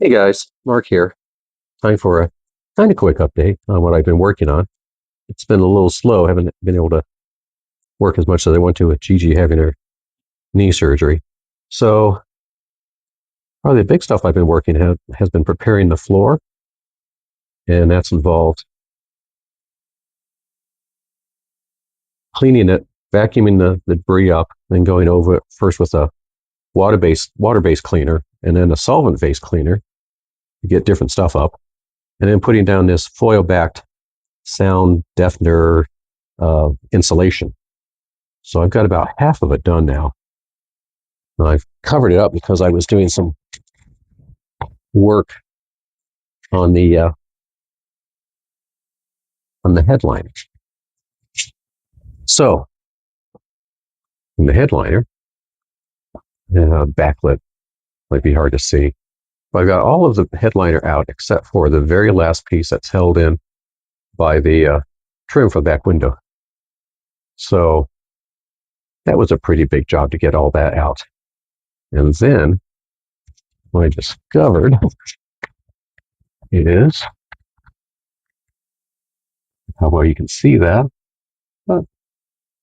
Hey guys, Mark here. Time for a kind of quick update on what I've been working on. It's been a little slow. I haven't been able to work as much as I want to with Gigi having her knee surgery. So probably the big stuff I've been working has been preparing the floor, and that's involved cleaning it, vacuuming the debris up, then going over it first with a water-based cleaner and then a solvent-based cleaner to get different stuff up, and then putting down this foil-backed sound deafener insulation. So I've got about half of it done now. I've covered it up because I was doing some work on the headliner. So in the headliner, backlit might be hard to see, but I've got all of the headliner out except for the very last piece that's held in by the trim for the back window. So that was a pretty big job to get all that out. And then what I discovered is, how well you can see that, but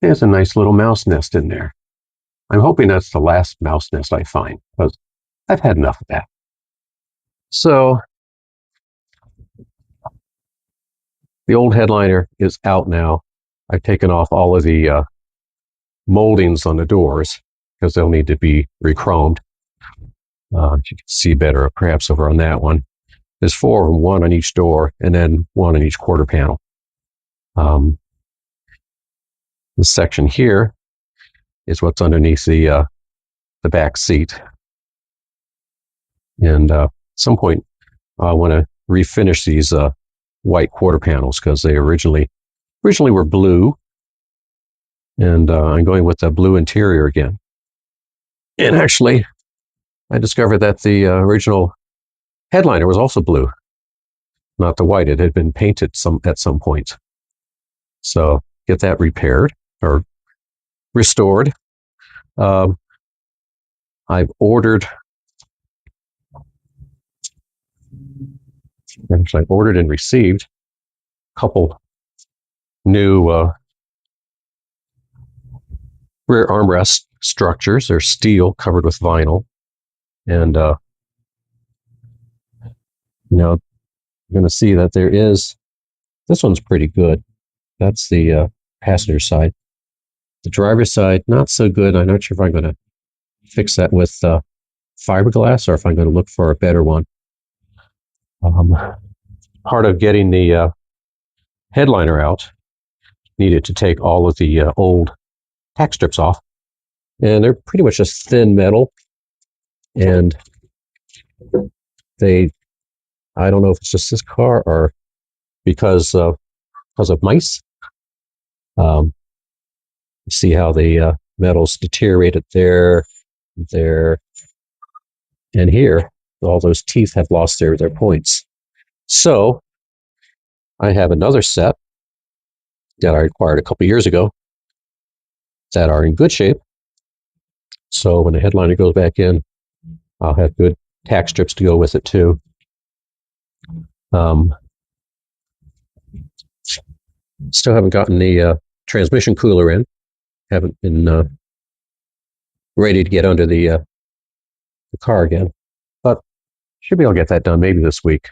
there's a nice little mouse nest in there. I'm hoping that's the last mouse nest I find, because I've had enough of that. So the old headliner is out now. I've taken off all of the moldings on the doors because they'll need to be re-chromed. You can see better perhaps over on that one. There's four of them, one on each door and then one on each quarter panel. This section here is what's underneath the back seat. And at some point, I want to refinish these white quarter panels because they originally were blue. And I'm going with the blue interior again. And actually, I discovered that the original headliner was also blue, not the white. It had been painted at some point. So get that repaired or restored. I've ordered and received a couple new rear armrest structures. They're steel covered with vinyl. And, you're going to see that this one's pretty good. That's the passenger side. The driver's side, not so good. I'm not sure if I'm going to fix that with fiberglass or if I'm going to look for a better one. Part of getting the headliner out needed to take all of the old tack strips off. And they're pretty much just thin metal. And I don't know if it's just this car or because of mice. You see how the metals deteriorated there, and here. All those teeth have lost their points. So I have another set that I acquired a couple years ago that are in good shape. So when the headliner goes back in, I'll have good tack strips to go with it too. Still haven't gotten the transmission cooler in. Haven't been ready to get under the car again, but should be able to get that done maybe this week.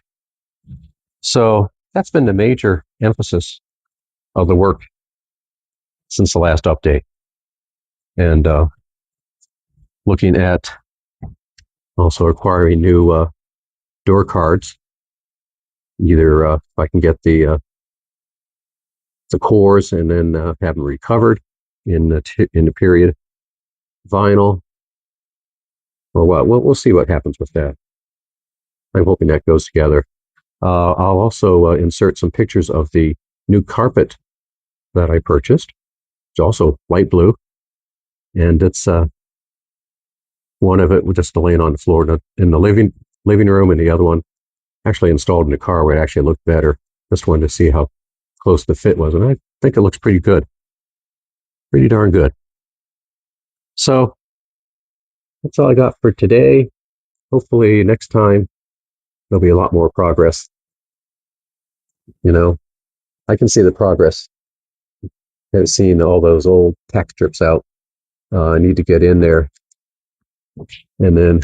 So that's been the major emphasis of the work since the last update. And looking at also acquiring new door cards. Either if I can get the cores and then have them recovered in the period vinyl, or what. We'll see what happens with that. I'm hoping that goes together. I'll also insert some pictures of the new carpet that I purchased. It's also light blue, and it's one of it just laying on the floor in the living room, and the other one actually installed in the car where it actually looked better. Just wanted to see how close the fit was, and I think it looks pretty good. Pretty darn good. So that's all I got for today. Hopefully next time there'll be a lot more progress. I can see the progress. I've seen all those old tack strips out. I need to get in there and then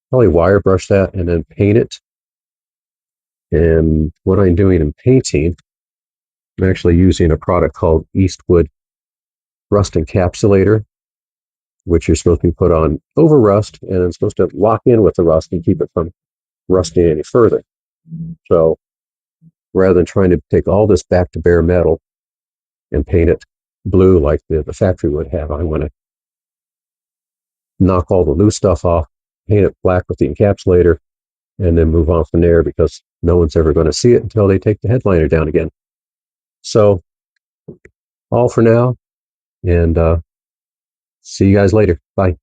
probably wire brush that and then paint it. And what I'm doing in painting, I'm actually using a product called Eastwood Rust Encapsulator, which you're supposed to put on over rust, and it's supposed to lock in with the rust and keep it from rusting any further. So rather than trying to take all this back to bare metal and paint it blue like the factory would have, I'm going to knock all the loose stuff off, paint it black with the encapsulator, and then move on from there, because no one's ever going to see it until they take the headliner down again. So all for now, and see you guys later. Bye.